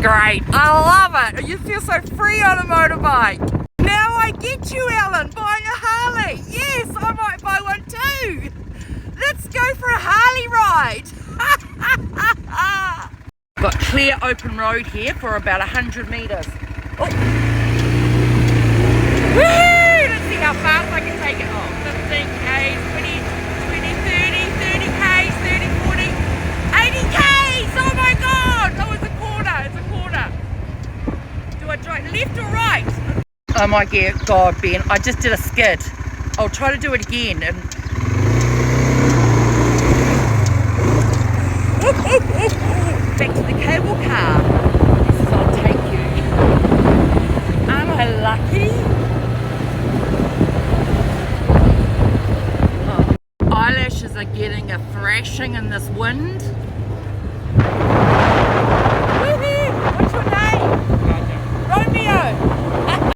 great. I love it. You feel so free on a motorbike. Now I get you, Ellen, buying a Harley. Yes, I might buy one too. Let's go for a Harley ride. Got clear open road here for about 100 metres. Oh. Woo! Let's see how fast I can take it. Oh, 15 k's, 20, 30, 30 k's, 30, 40, 80 k's! Oh my god! Oh, it's a corner, it's a corner. Do I drive left or right? Oh my god, Ben, I just did a skid. I'll try to do it again. Back to the cable car. This is I'll take you. Am I lucky? Oh. Eyelashes are getting a thrashing in this wind.